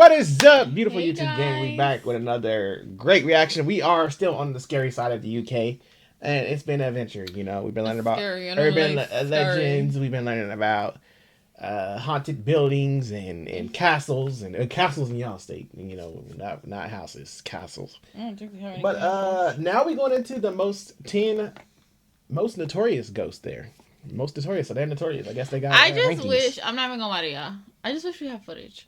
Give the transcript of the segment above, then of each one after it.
What is up, beautiful Hey YouTube gang? We guys. back with another great reaction. We are still on the scary side of the UK, and it's been an adventure. You know, we've been learning about urban legends. We've been learning about haunted buildings and castles and castles in y'all state. You know, not houses, castles. I don't think we have any But castles. now we're going into the 10 most notorious ghosts there. Most notorious, so they're notorious. I guess they got. I just rankings. wish, I'm not even gonna lie to y'all, I just wish we had footage.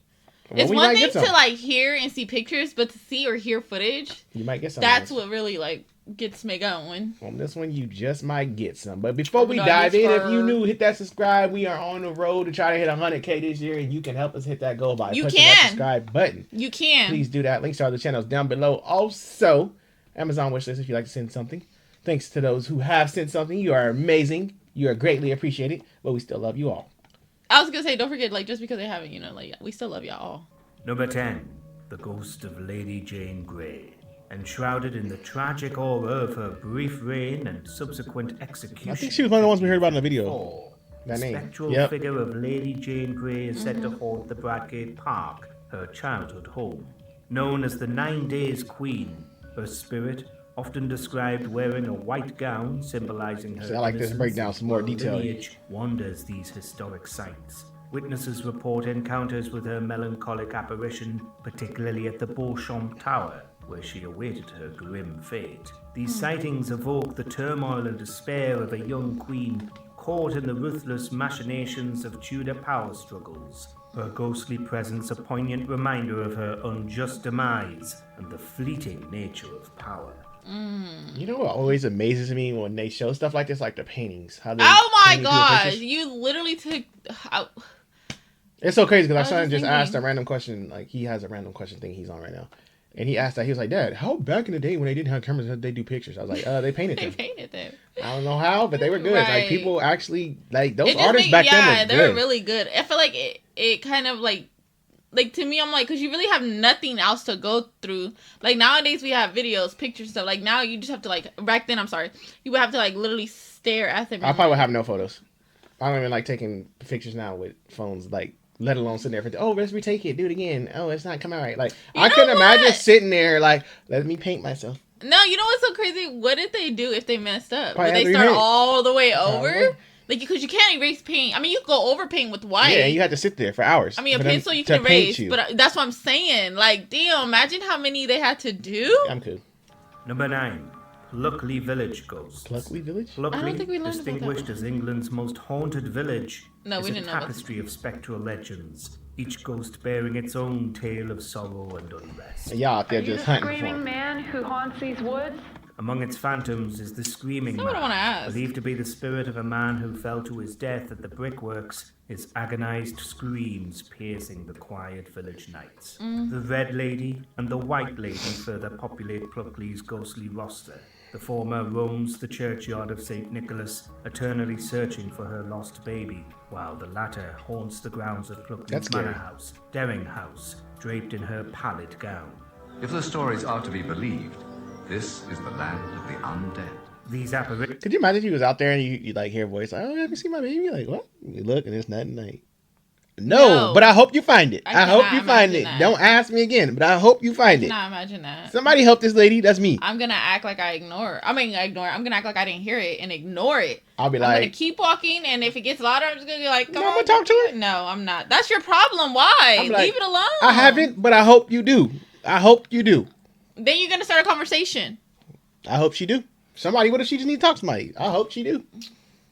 Well, It's we one might thing get some. to like hear and see pictures, but to see or hear footage, You might get some. that's what really like gets me going. On this one, you just might get some. But before we No, dive in, yes, if you new, hit that subscribe. We are on the road to try to hit 100K this year, and you can help us hit that goal by You pushing can. that subscribe button. You can. Please do that. Links to other channels down below. Also, Amazon wishlist if you'd like to send something. Thanks to those who have sent something. You are amazing. You are greatly appreciated, but we still love you all. I was gonna say, don't forget, like, just because they haven't, you know, like, we still love y'all all. Number 10. The Ghost of Lady Jane Grey. Enshrouded in the tragic horror of her brief reign and subsequent execution. I think she was one of the ones we heard about in the video. The That name. spectral figure of Lady Jane Grey is said to haunt the Bradgate Park, her childhood home. Known as the 9 Days Queen, her spirit, often described wearing a white gown symbolizing her So I like this innocence breakdown, some more and detail here. lineage, wanders these historic sites. Witnesses report encounters with her melancholic apparition, particularly at the Beauchamp Tower, where she awaited her grim fate. These sightings evoke the turmoil and despair of a young queen caught in the ruthless machinations of Tudor power struggles. Her ghostly presence a poignant reminder of her unjust demise and the fleeting nature of power. You know what always amazes me when they show stuff like this, like the paintings. How they Oh my painted people's gosh, pictures? you literally took. It's so crazy because I our was son just just thinking. asked a random question. Like, he has a random question thing he's on right now. And he asked that. He was like, Dad, how back in the day when they didn't have cameras, how did they do pictures? I was like, they painted They them. painted them. I don't know how, but they were good. Right. Like, people actually, like, those It just artists made- back then were they good. were really good. I feel like it kind of like to me, I'm like, because you really have nothing else to go through. Like, nowadays we have videos, pictures, stuff. Like, now you just have to, like, back then, I'm sorry, you would have to, like, literally stare at them. I probably would have no photos. I don't even like taking pictures now with phones, like, let alone sitting there for, oh, let's retake it, do it again. Oh, it's not coming out right. Like, You I know couldn't imagine what? sitting there, like, let me paint myself. No, you know what's so crazy? What did they do if they messed up? Probably Would they have to start repaint. all the way Probably. over? Like, because you can't erase paint. I mean, you can go over paint with white. Yeah, and you had to sit there for hours. I mean, a for them pencil you to can paint erase, you. but that's what I'm saying. Like, damn, imagine how many they had to do. I'm cool. Number 9. Pluckley Village Ghosts. Pluckley Village? I don't Pluckley, think we learned about that distinguished one. as England's most haunted village, No, is we a didn't know about tapestry of spectral legends, each ghost bearing its own tale of sorrow and unrest. And y'all out there Are you just the hunting for screaming him. man who haunts these woods? Among its phantoms is the Screaming That's what I Man, wanna ask. believed to be the spirit of a man who fell to his death at the brickworks, his agonized screams piercing the quiet village nights. The Red Lady and the White Lady further populate Pluckley's ghostly roster. The former roams the churchyard of St. Nicholas, eternally searching for her lost baby, while the latter haunts the grounds of That's Pluckley's scary. manor house, Derringhouse, draped in her pallid gown. If the stories are to be believed, this is the land of the undead. These apparitions Could you imagine if you was out there and you like hear a voice like, oh, have you seen my baby? Like, what? You look and it's nothing. Like, no, but I hope you find it. I hope cannot you find it. imagine that. Don't ask me again, but I hope you find I it. cannot imagine that. Somebody help this lady. That's me. I'm gonna act like I ignore. I'm gonna act like I didn't hear it and ignore it. I'll be I'm gonna like, keep walking, and if it gets louder, I'm just gonna be like, "Come No, I'm on, gonna talk to her. No, I'm not. That's your problem. Why? I'm like, Leave it alone. I haven't, but I hope you do. I hope you do. Then you're gonna start a conversation. I hope she do. Somebody, what if she just need to talk to somebody? I hope she do.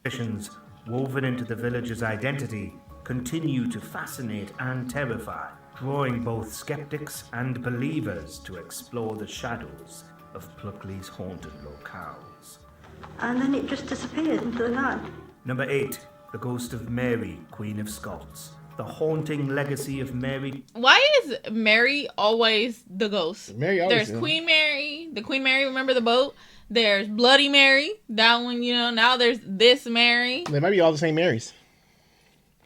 traditions woven into the village's identity continue to fascinate and terrify, drawing both skeptics and believers to explore the shadows of Pluckley's haunted locales. And then it just disappeared into the night. Number 8. The Ghost of Mary, Queen of Scots. The haunting legacy of Mary. Why is Mary always the ghost? Mary always There's is. Queen Mary. The Queen Mary, remember the boat? There's Bloody Mary. That one, you know. Now there's this Mary. They might be all the same Marys.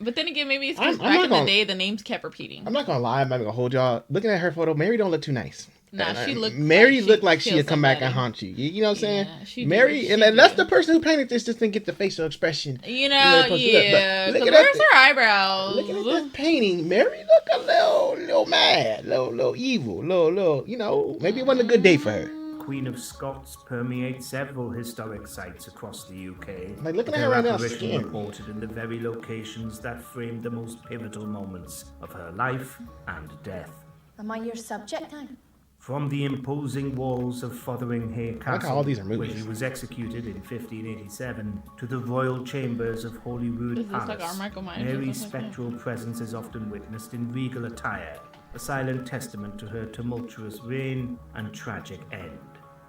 But then again, maybe it's because back in the day, the names kept repeating. I'm not gonna lie. I'm not gonna hold y'all. Looking at her photo, Mary don't look too nice. Nah, she looked. Mary looked like she'd come back and haunt you. You know what I'm saying? She Mary, and that's the person who painted this. Just didn't get the facial expression. You know, yeah. Look where's her eyebrows? Looking at this painting, Mary look a little mad, little evil, little. You know, maybe it wasn't a good day for her. Queen of Scots permeates several historic sites across the UK. Like looking at her right now, reported in the very locations that framed the most pivotal moments of her life and death. Am I your subject now? From the imposing walls of Fotheringhay Castle, where he was executed in 1587, to the royal chambers of Holyrood Palace, Mary's spectral presence is often witnessed in regal attire, a silent testament to her tumultuous reign and tragic end.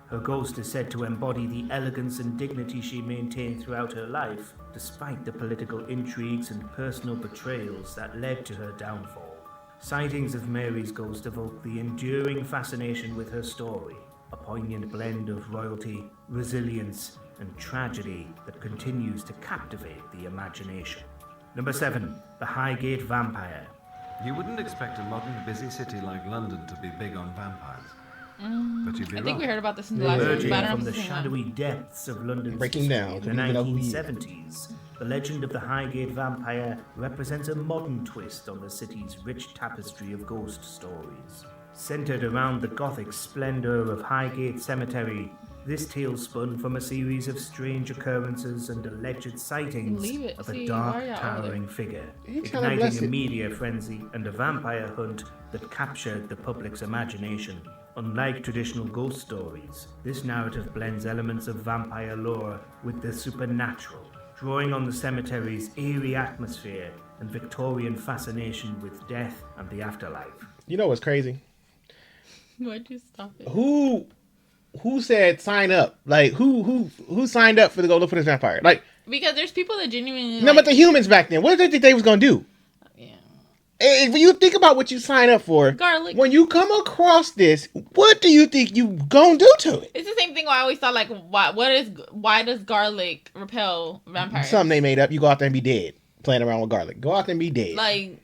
Her ghost is said to embody the elegance and dignity she maintained throughout her life, despite the political intrigues and personal betrayals that led to her downfall. Sightings of Mary's ghost evoke the enduring fascination with her story, a poignant blend of royalty, resilience, and tragedy that continues to captivate the imagination. Number 7. The Highgate Vampire. You wouldn't expect a modern busy city like London to be big on vampires. But you'd be I think we heard about this in the last emerging one. from the shadowy depths of London's breaking down in the 1970s, the legend of the Highgate Vampire represents a modern twist on the city's rich tapestry of ghost stories. Centered around the Gothic splendor of Highgate Cemetery, this tale spun from a series of strange occurrences and alleged sightings of a dark, towering figure, igniting a media frenzy and a vampire hunt that captured the public's imagination. Unlike traditional ghost stories, this narrative blends elements of vampire lore with the supernatural, drawing on the cemetery's eerie atmosphere and Victorian fascination with death and the afterlife. You know what's crazy? Why'd you stop it? Who said sign up? Like who signed up for the go look for this vampire? Like because there's people that genuinely no, but the humans back then, what did they think they was gonna do? If you think about what you sign up for, garlic. When you come across this, what do you think you gonna do to it? It's the same thing. I always thought like, why does garlic repel vampires? Something they made up. You go out there and be dead playing around with garlic. Go out there and be dead. Like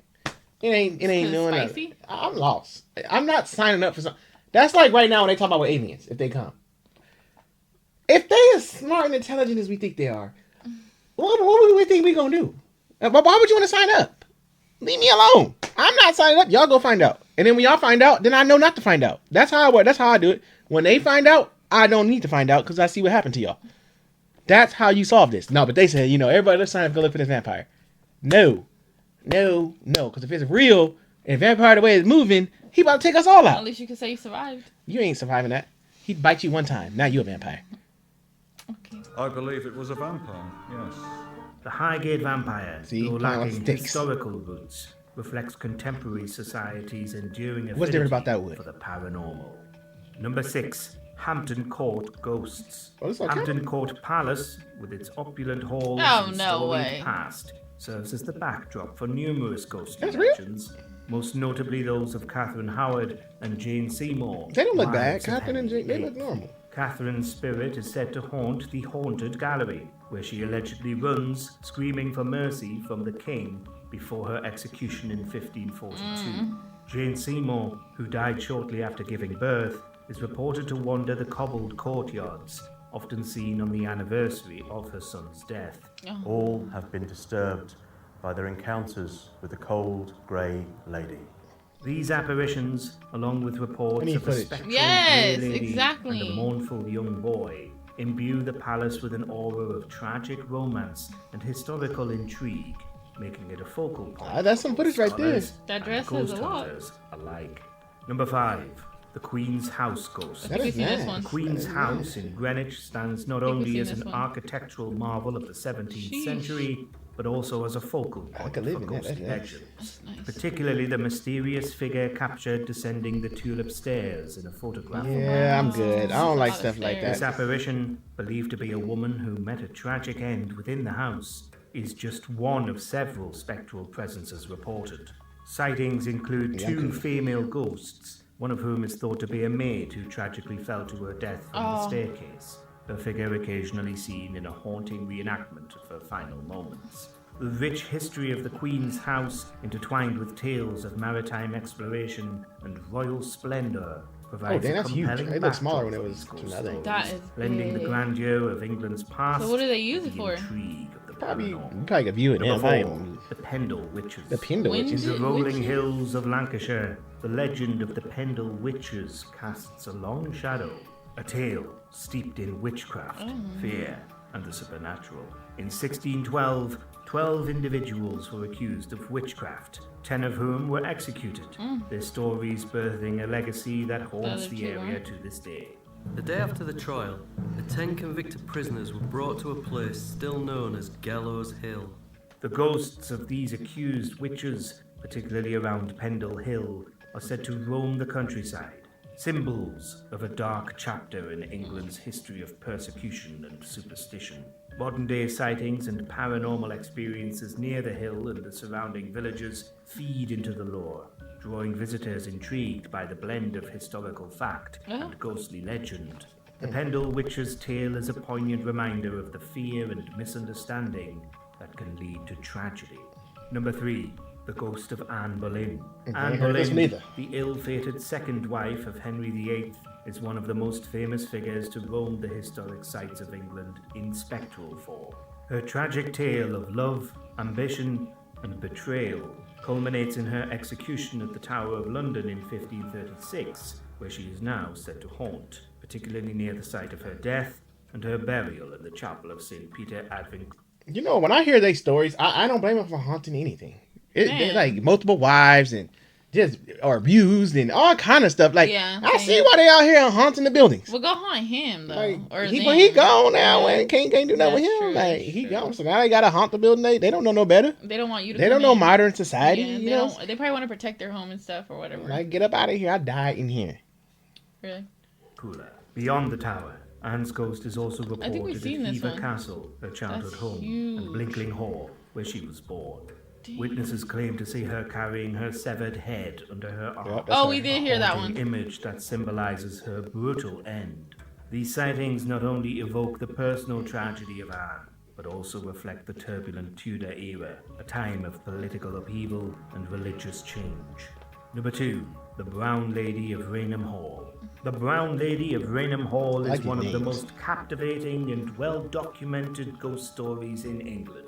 it ain't doing spicy. I'm lost. I'm not signing up for something. That's like right now when they talk about aliens if they come. If they as smart and intelligent as we think they are, what do we think we gonna do? Why would you want to sign up? Leave me alone. I'm not signing up. Y'all go find out. And then when y'all find out, then I know not to find out. That's how I work. That's how I do it. When they find out, I don't need to find out because I see what happened to y'all. That's how you solve this. No, but they said, everybody let's sign up, go look for this vampire. No. Because if it's real and vampire the way it's moving, he about to take us all out. At least you can say you survived. You ain't surviving that. He'd bite you one time. Now you a vampire. Okay. I believe it was a vampire, yes. The Highgate Vampire, though lacking historical roots, reflects contemporary society's enduring affinity for the paranormal. Number 6. Hampton Court Ghosts. Hampton Court Palace, with its opulent halls and storied past, serves as the backdrop for numerous ghostly legends, most notably those of Catherine Howard and Jane Seymour. They don't look bad. Catherine and Jane, they look normal. Catherine's spirit is said to haunt the Haunted Gallery, where she allegedly runs, screaming for mercy from the king before her execution in 1542. Jane Seymour, who died shortly after giving birth, is reported to wander the cobbled courtyards, often seen on the anniversary of her son's death. All have been disturbed by their encounters with the cold, grey lady. These apparitions, along with reports of a spectral grey lady and a mournful young boy, imbue the palace with an aura of tragic romance and historical intrigue, making it a focal point. That's some footage right there. That dress has a lot. Alike. Number 5. The Queen's House Ghost. That is nice. The Queen's House in Greenwich stands not only as an architectural marvel of the 17th century, but also as a focal point for ghostly legends. Particularly the mysterious figure captured descending the tulip stairs in a photograph. Yeah, I'm good. I don't like stuff like that. This apparition, believed to be a woman who met a tragic end within the house, is just one of several spectral presences reported. Sightings include 2 female ghosts, one of whom is thought to be a maid who tragically fell to her death from the staircase. Her figure occasionally seen in a haunting reenactment of her final moments. The rich history of the Queen's house, intertwined with tales of maritime exploration and royal splendor, provides that's a huge. compelling It looked smaller when it backdrop was for these another. ghost That stories, is blending the big. grandeur of England's past. So what do they use with it the for? intrigue of the Probably, you paranormal. probably could view it in. Number 4, the Pendle Witches. The Pendle Witches. In the Witches? rolling hills of Lancashire, the legend of the Pendle Witches casts a long shadow, a tale steeped in witchcraft, fear, and the supernatural. In 1612, 12 individuals were accused of witchcraft, 10 of whom were executed, their stories birthing a legacy that haunts the area to this day. The day after the trial, the 10 convicted prisoners were brought to a place still known as Gallows Hill. The ghosts of these accused witches, particularly around Pendle Hill, are said to roam the countryside, symbols of a dark chapter in England's history of persecution and superstition. Modern-day sightings and paranormal experiences near the hill and the surrounding villages feed into the lore, drawing visitors intrigued by the blend of historical fact and ghostly legend. The Pendle Witches' tale is a poignant reminder of the fear and misunderstanding that can lead to tragedy. Number 3, the ghost of Anne Boleyn. Anne Boleyn, the ill-fated second wife of Henry VIII, is one of the most famous figures to roam the historic sites of England in spectral form. Her tragic tale of love, ambition, and betrayal culminates in her execution at the Tower of London in 1536, where she is now said to haunt, particularly near the site of her death and her burial in the chapel of St. Peter Advent. You know, when I hear these stories, I don't blame them for haunting anything. They're like multiple wives and just or abused and all kind of stuff. Like, I see why they out here haunting the buildings. Well, go haunt him though. Like, or he gone now and can't do nothing with him. True, like he gone, so now they gotta haunt the building. They don't know no better. They don't want you to. They don't know modern society. Yeah, you know, they probably want to protect their home and stuff or whatever. Like, get up out of here! I died in here. Really? Cooler. Beyond the tower, Anne's ghost is also reported at Hever Castle, her childhood home, and Blinkling Hall, where she was born. Witnesses claim to see her carrying her severed head under her arm. We did hear that one. An image that symbolizes her brutal end. These sightings not only evoke the personal tragedy of Anne, but also reflect the turbulent Tudor era, a time of political upheaval and religious change. Number 2, the Brown Lady of Rainham Hall. The Brown Lady of Rainham Hall is one of the most captivating and well-documented ghost stories in England.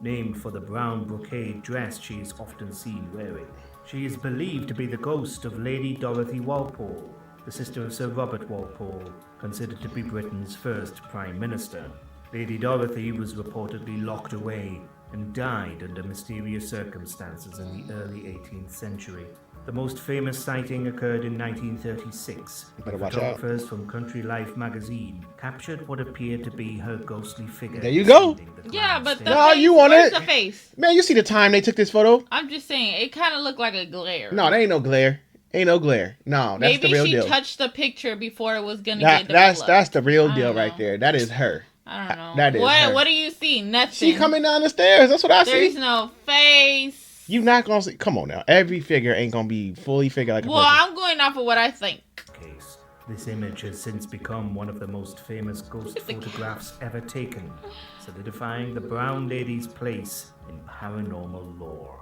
Named for the brown brocade dress she is often seen wearing. She is believed to be the ghost of Lady Dorothy Walpole, the sister of Sir Robert Walpole, considered to be Britain's first Prime Minister. Lady Dorothy was reportedly locked away and died under mysterious circumstances in the early 18th century. The most famous sighting occurred in 1936. Photographers from Country Life magazine captured what appeared to be her ghostly figure. There you go. Yeah, but the face, you want it? The face? Man, you see the time they took this photo? I'm just saying, it kind of looked like a glare. No, there ain't no glare. Ain't no glare. No, that's the real deal. Maybe she touched the picture before it was gonna get developed. That's the real deal right there. That is her. I don't know. That is her. What do you see? Nothing. She coming down the stairs. That's what I see. There's no face. You not gonna see. Come on now. Every figure ain't gonna be fully figured like a person. I'm going off of what I think. This image has since become one of the most famous ghost photographs ever taken, solidifying the Brown Lady's place in paranormal lore.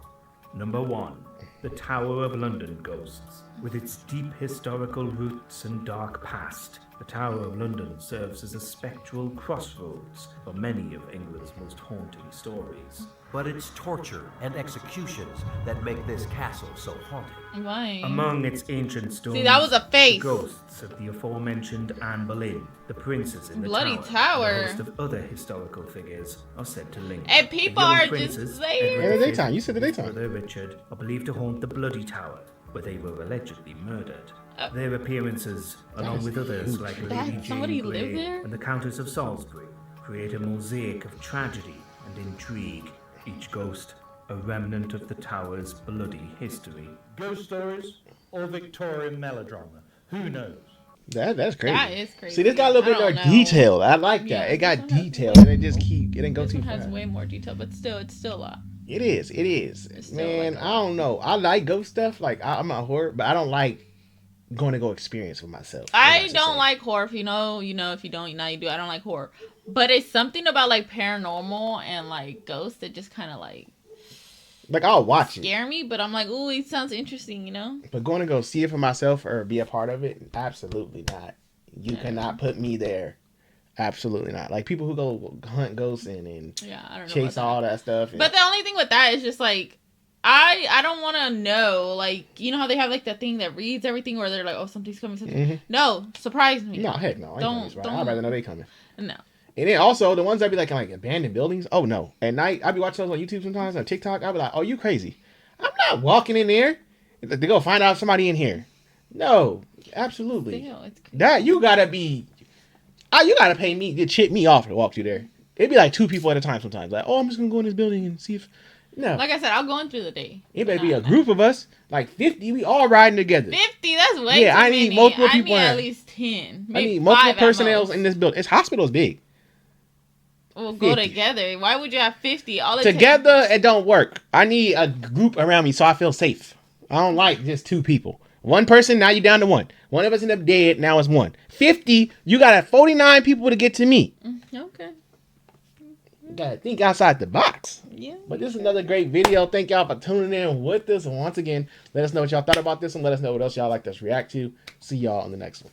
Number 1, the Tower of London Ghosts. With its deep historical roots and dark past, the Tower of London serves as a spectral crossroads for many of England's most haunting stories. But it's torture and executions that make this castle so haunted. Why? Among its ancient stories, see, that was a face. The ghosts of the aforementioned Anne Boleyn, the princess in the Bloody tower, and a host of other historical figures are said to linger. And people are just there. In the daytime, you said the daytime. Brother Richard are believed to haunt the Bloody Tower, where they were allegedly murdered. Their appearances, along with others like Lady Jane Grey and the Countess of Salisbury, create a mosaic of tragedy and intrigue. Each ghost a remnant of the tower's bloody history. Ghost stories or Victorian melodrama? Who knows? That's crazy. That is crazy. See, this got a little bit more detailed. I like that. Yeah, it got detailed, and it just it didn't go too far. This one has way more detail, but still, it's still a lot. It is. Man, I don't know. I like ghost stuff. Like, I'm not horror, but I don't like going to go experience for myself. I don't like horror. If you know, you know. If you don't, now you do. I don't like horror. But it's something about like paranormal and like ghosts that just kind of like I'll watch it. Scare me, but I'm like, ooh, it sounds interesting, you know? But going to go see it for myself or be a part of it, absolutely not. You cannot put me there. Absolutely not. Like people who go hunt ghosts and I don't know chase all that stuff. But the only thing with that is just like I don't want to know, like, you know how they have like that thing that reads everything where they're like, oh, something's coming. Mm-hmm. No, surprise me. No, heck no. Don't. I'd rather know they coming. No. And then also the ones that be like abandoned buildings. Oh no! At night I be watching those on YouTube sometimes on TikTok. I be like, oh, you crazy? I'm not walking in there to go find out somebody in here. No, absolutely. Still, that you gotta be. You gotta pay me to chip me off to walk through there. It'd be like 2 people at a time sometimes. Like, oh, I'm just gonna go in this building and see if. No. Like I said, I'll go in through the day. It better be a group of us, like 50. We all riding together. 50? That's way too I need many. multiple people. I need at least 10. I need multiple personnel in this building. This hospital is big. We'll go together. Why would you have 50? Together, it don't work. I need a group around me so I feel safe. I don't like just 2 people. 1 person, now you're down to 1. One of us end up dead, now it's 1. 50, you got 49 people to get to me. Okay. You gotta think outside the box. Yeah. But this is another great video. Thank y'all for tuning in with us. And once again, let us know what y'all thought about this and let us know what else y'all like us react to. See y'all on the next one.